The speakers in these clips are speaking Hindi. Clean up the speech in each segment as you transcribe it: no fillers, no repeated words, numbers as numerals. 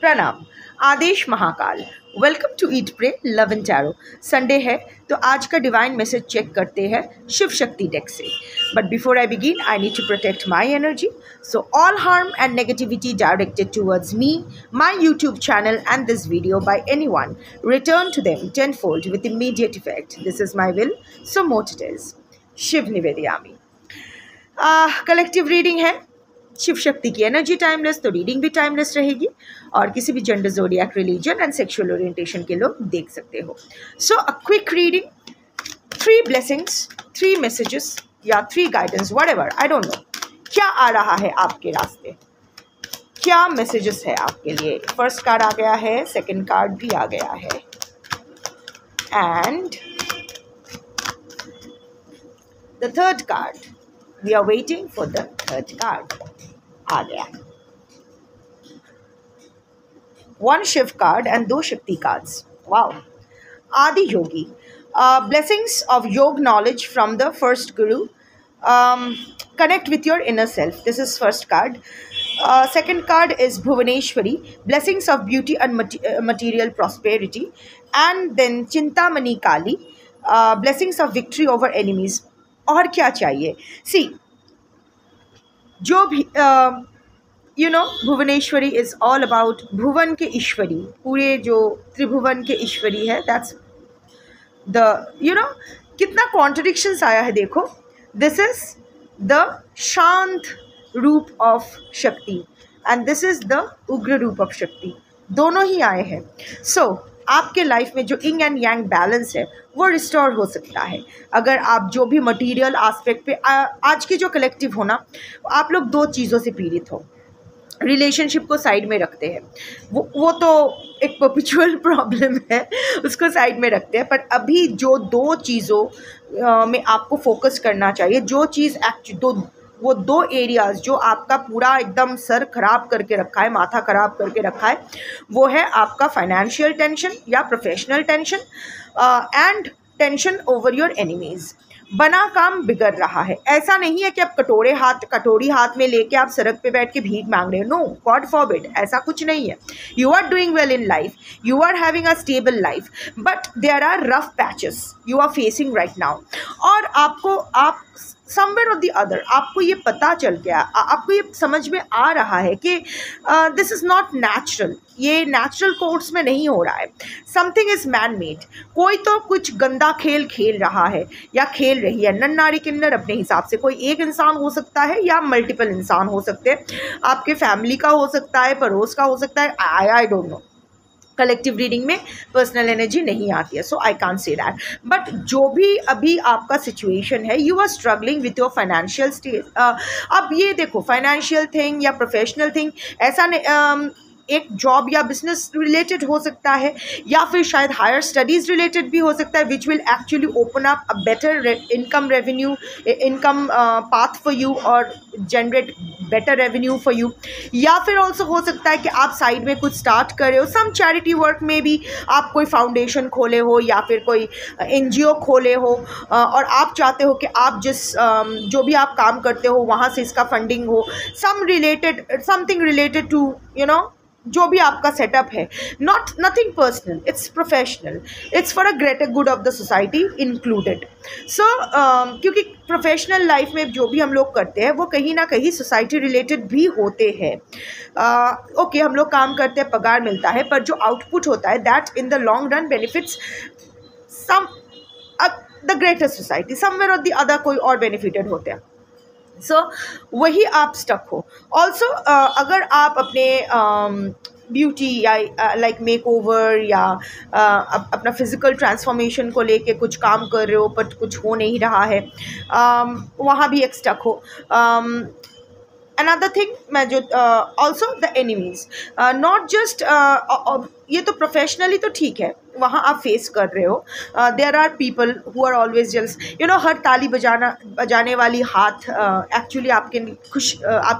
प्रणाम। आदेश Mahakal. Welcome to eat pray love and tarot. Sunday है तो आज का डिवाइन मैसेज चेक करते हैं शिव शक्ति डेक से। But before I begin I need to protect my energy, so all harm and negativity directed towards me, my YouTube channel and this video by anyone, return to them tenfold with immediate effect. This is my will, so mote it is. Shiv निवेदयामी। कलेक्टिव रीडिंग है, शिव शक्ति की एनर्जी टाइमलेस, तो रीडिंग भी टाइमलेस रहेगी और किसी भी gender, zodiac, religion and sexual orientation के लोग देख सकते हो। So a quick reading, 3 blessings, 3 messages या 3 guidance, whatever, I don't know क्या आ रहा है आपके रास्ते, क्या मैसेजेस है आपके लिए। फर्स्ट कार्ड आ गया है, सेकंड कार्ड भी आ गया है and the third card, we are waiting for the third card. आ गया 1 शिव कार्ड एंड 2 शक्ति कार्ड्स। वाओ। आदि योगी, blessings of yog knowledge from the first guru. Connect with your inner self. This is first card. Second card is Bhuvaneshwari, blessings of beauty and material prosperity. And then Chintamani Kali, blessings of victory over enemies. और क्या चाहिए? See, जो भी भुवनेश्वरी इज ऑल अबाउट भुवन के ईश्वरी, पूरे जो त्रिभुवन के ईश्वरी है, दैट्स द कितना कॉन्ट्रडिक्शंस आया है देखो। दिस इज द शांत रूप ऑफ शक्ति एंड दिस इज द उग्र रूप ऑफ शक्ति, दोनों ही आए हैं। सो आपके लाइफ में जो इंग एंड यांग बैलेंस है वो रिस्टोर हो सकता है अगर आप जो भी मटेरियल एस्पेक्ट पे आज की जो कलेक्टिव हो ना, आप लोग 2 चीज़ों से पीड़ित हो। रिलेशनशिप को साइड में रखते हैं, वो तो एक परपेचुअल प्रॉब्लम है, उसको साइड में रखते हैं। पर अभी जो 2 चीज़ों में आपको फोकस करना चाहिए, जो चीज़ वो 2 एरियाज़ जो आपका पूरा एकदम सर खराब करके रखा है, माथा खराब करके रखा है, वो है आपका फाइनेंशियल टेंशन या professional tension and tension over your enemies. बना काम बिगड़ रहा है। ऐसा नहीं है कि आप कटोरी हाथ में लेके आप सड़क पे बैठ के भीख मांग रहे हो। नो, गॉड फॉरबिड, ऐसा कुछ नहीं है। You are doing well in life, you are having a stable life, but there are rough patches you are facing right now. और आप समवेयर ऑफ द अदर आपको ये पता चल गया, आपको ये समझ में आ रहा है कि दिस इज़ नॉट नेचुरल, ये नेचुरल कोर्स में नहीं हो रहा है, समथिंग इज़ मैन मेड। कोई तो कुछ गंदा खेल खेल रहा है या खेल रही है, नर नारी किन्नर अपने हिसाब से। कोई एक इंसान हो सकता है या मल्टीपल इंसान हो सकते हैं, आपके फैमिली का हो सकता है, पड़ोस का हो सकता है, I don't know. Collective reading में पर्सनल एनर्जी नहीं आती है, so I can't say that. But जो भी अभी आपका सिचुएशन है, you are struggling with your financial stage. अब ये देखो, फाइनेंशियल थिंग या प्रोफेशनल थिंग, ऐसा एक जॉब या बिजनेस रिलेटेड हो सकता है या फिर शायद हायर स्टडीज़ रिलेटेड भी हो सकता है, which will actually open up a better income path for you और generate better revenue for you. या फिर ऑल्सो हो सकता है कि आप साइड में कुछ स्टार्ट कर रहे हो, सम चैरिटी वर्क में भी आप कोई फाउंडेशन खोले हो या फिर कोई NGO खोले हो और आप चाहते हो कि आप जो भी आप काम करते हो वहाँ से इसका फंडिंग हो, समथिंग रिलेटेड टू जो भी आपका सेटअप है। Nothing personal, it's professional, it's for a greater good of the society included. So क्योंकि प्रोफेशनल लाइफ में जो भी हम लोग करते हैं वो कहीं ना कहीं सोसाइटी रिलेटेड भी होते हैं। ओके, हम लोग काम करते हैं, पगार मिलता है, पर जो आउटपुट होता है that in the long run benefits the greater society, somewhere और द अदर कोई और बेनिफिटेड होते हैं। सो वही आप स्टक हो। ऑल्सो अगर आप अपने ब्यूटी या लाइक मेक ओवर या अपना फिज़िकल ट्रांसफॉर्मेशन को लेके कुछ काम कर रहे हो बट कुछ हो नहीं रहा है, वहाँ भी एक स्टक हो। अनदर थिंग मैं जो also the enemies, not just ये तो प्रोफेशनली तो ठीक है, वहाँ आप फेस कर रहे हो। There are people who are always jealous, हर ताली बजाने वाली हाथ एक्चुअली आपके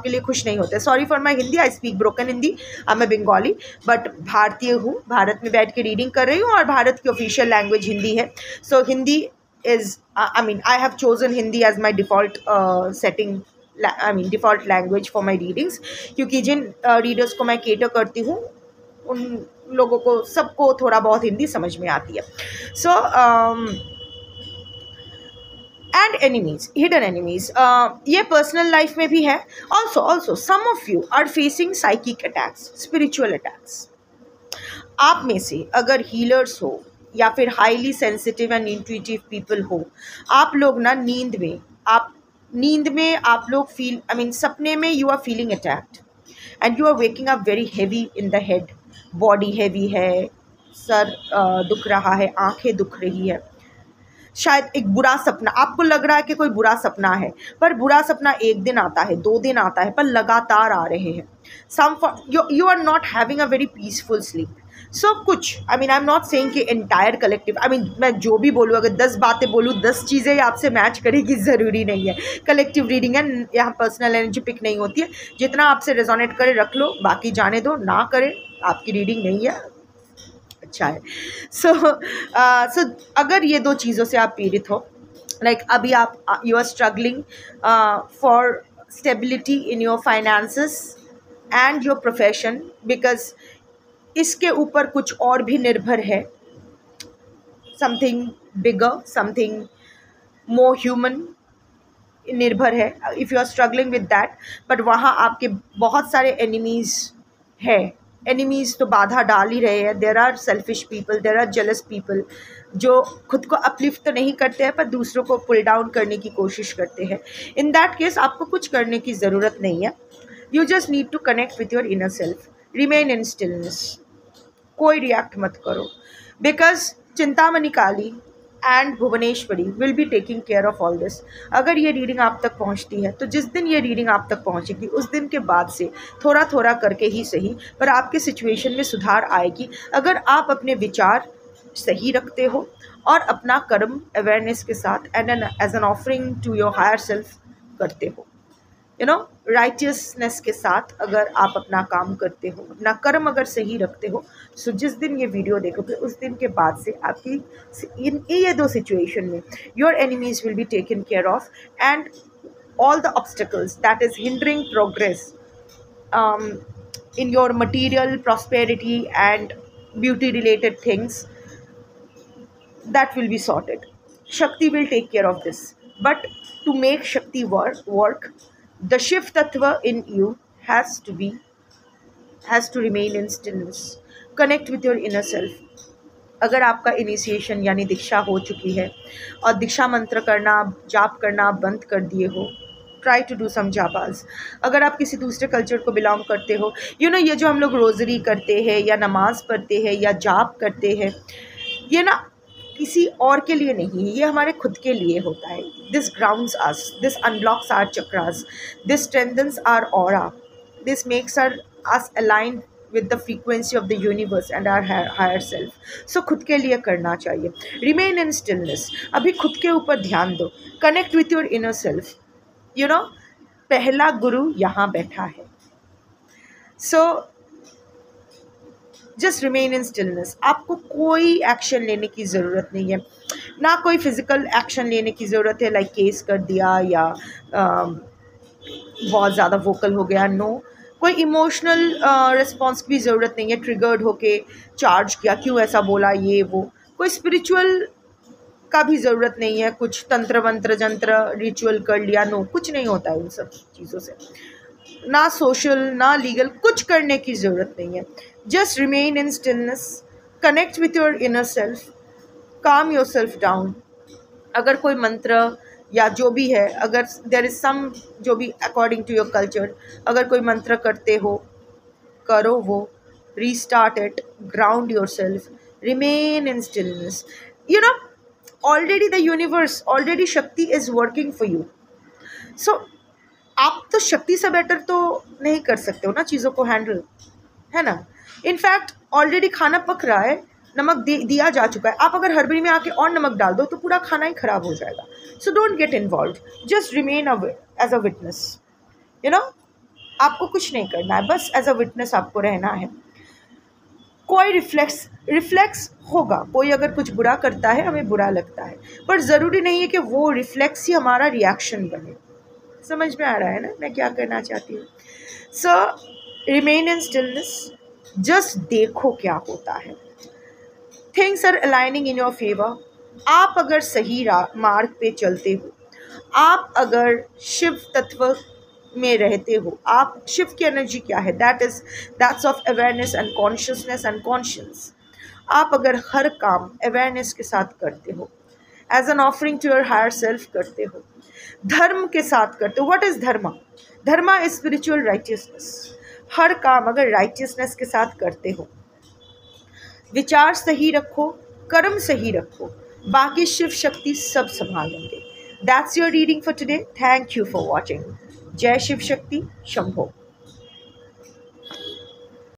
लिए खुश नहीं होते। Sorry for my Hindi, I speak broken Hindi, I am a Bengali, but भारतीय हूँ, भारत में बैठ के रीडिंग कर रही हूँ और भारत की ऑफिशियल लैंग्वेज हिंदी है। So Hindi is, I have chosen Hindi as my default setting, default language for my readings, क्योंकि जिन रीडर्स को मैं केटर करती हूँ उन लोगों को सबको थोड़ा बहुत हिंदी समझ में आती है. So and enemies, hidden enemies, ये पर्सनल लाइफ में भी है. Also some of you are facing psychic attacks, spiritual attacks. आप में से अगर हीलर्स हो या फिर highly sensitive and intuitive people हो, आप लोग ना नींद में आप लोग फील, आई मीन सपने में you are feeling attacked and you are waking up very heavy in the head. Body heavy है, सर दुख रहा है, आंखें दुख रही है. शायद एक बुरा सपना, आपको लग रहा है कि कोई बुरा सपना है, पर बुरा सपना एक दिन आता है, 2 दिन आता है, पर लगातार आ रहे हैं. You are not having a very peaceful sleep. So कुछ, I mean I am not saying कि एंटायर कलेक्टिव, आई मीन मैं जो भी बोलूँ, अगर 10 बातें बोलूँ 10 चीज़ें आपसे मैच करेगी ज़रूरी नहीं है. कलेक्टिव रीडिंग है, यहाँ पर्सनल एनर्जी पिक नहीं होती है. जितना आपसे रेजोनेट करे रख लो, बाकी जाने दो, ना करे आपकी रीडिंग नहीं है, अच्छा है. सो अगर ये 2 चीज़ों से आप पीड़ित हो, लाइक अभी आप you are struggling for stability in your finances and your profession, because इसके ऊपर कुछ और भी निर्भर है, something bigger, something more human निर्भर है. If you are struggling with that, but वहाँ आपके बहुत सारे एनिमीज़ है. एनिमीज़ तो बाधा डाल ही रहे हैं. There are selfish people, there are jealous people, जो खुद को अपलिफ्ट तो नहीं करते हैं पर दूसरों को पुल डाउन करने की कोशिश करते हैं. इन दैट केस आपको कुछ करने की ज़रूरत नहीं है. You just need to connect with your inner self, remain in stillness. कोई रिएक्ट मत करो, because Chintamani Kali and Bhuvaneshwari will be taking care of all this. अगर ये रीडिंग आप तक पहुंचती है, तो जिस दिन ये रीडिंग आप तक पहुंचेगी उस दिन के बाद से थोड़ा थोड़ा करके ही सही, पर आपके सिचुएशन में सुधार आएगी, अगर आप अपने विचार सही रखते हो और अपना कर्म अवेयरनेस के साथ and as an offering to your higher self करते हो. यू नो, राइटियसनेस के साथ अगर आप अपना काम करते हो, अपना कर्म अगर सही रखते हो, सो जिस दिन ये वीडियो देखोगे उस दिन के बाद से आपकी इन ये 2 सिचुएशन में your enemies will be taken care of and all the obstacles that is hindering progress in your material prosperity and beauty related things, that will be sorted. Shakti will take care of this. But to make Shakti work, the Shiv Tattva in you has to remain in stillness. Connect with your inner self. अगर आपका इनिशिएशन यानी दीक्षा हो चुकी है और दीक्षा मंत्र करना, जाप करना बंद कर दिए हो, ट्राई टू डू सम जापास. अगर आप किसी दूसरे कल्चर को बिलोंग करते हो, यू नो, ये जो हम लोग रोज़री करते हैं या नमाज पढ़ते हैं या जाप करते हैं, ये ना किसी और के लिए नहीं है, ये हमारे खुद के लिए होता है. This grounds us, this unblocks our chakras, this strengthens our aura, this makes us align with the frequency of the universe and our higher self. So खुद के लिए करना चाहिए. Remain in stillness. अभी खुद के ऊपर ध्यान दो. Connect with your inner self. You know, पहला गुरु यहाँ बैठा है. So just remain in stillness. आपको कोई एक्शन लेने की ज़रूरत नहीं है, ना कोई फिज़िकल एक्शन लेने की ज़रूरत है, लाइक केस कर दिया या बहुत ज़्यादा वोकल हो गया. नो, कोई इमोशनल रिस्पॉन्स की भी ज़रूरत नहीं है, ट्रिगर्ड होके चार्ज किया, क्यों ऐसा बोला, ये वो. कोई स्पिरिचुअल का भी ज़रूरत नहीं है, कुछ तंत्र मंत्र जंत्र रिचुअल कर लिया. नो, कुछ नहीं होता है उन सब चीज़ों से. ना सोशल ना लीगल कुछ करने की ज़रूरत नहीं है. Just remain in stillness, connect with your inner self, काम योर सेल्फ डाउन. अगर कोई मंत्र या जो भी है, अगर देयर इज़ सम, जो भी अकॉर्डिंग टू योर कल्चर, अगर कोई मंत्र करते हो, करो वो. Restart it, ground your self, remain in stillness. You know, already the universe, already शक्ति इज़ वर्किंग फॉर यू. सो आप तो शक्ति से बेटर तो नहीं कर सकते हो ना चीज़ों को हैंडल, है ना. इनफैक्ट ऑलरेडी खाना पक रहा है, नमक दिया जा चुका है. आप अगर हड़बड़ी में आके और नमक डाल दो तो पूरा खाना ही ख़राब हो जाएगा. So don't get involved, just remain as a witness. You know, आपको कुछ नहीं करना है, बस एज अ विटनेस आपको रहना है. कोई रिफ्लेक्स होगा, कोई अगर कुछ बुरा करता है हमें बुरा लगता है, पर ज़रूरी नहीं है कि वो रिफ्लेक्स ही हमारा रिएक्शन बने. समझ में आ रहा है ना मैं क्या करना चाहती हूँ. So remain in stillness, just देखो क्या होता है। Things are aligning in your favour. आप अगर सही मार्ग पे चलते हो, आप अगर शिव तत्व में रहते हो, आप शिव की एनर्जी क्या है, that's of awareness and consciousness and conscious. आप अगर हर काम अवेयरनेस के साथ करते हो, as an offering to your higher self करते हो, धर्म के साथ करते हो। व्हाट इज धर्म? धर्म इज स्पिरिचुअल राइटियसनेस। हर काम अगर राइटियसनेस के साथ करते हो, विचार सही रखो, कर्म सही रखो, बाकी शिव शक्ति सब संभाल लेंगे। That's your reading for today. Thank you for watching. जय शिव शक्ति। शंभो।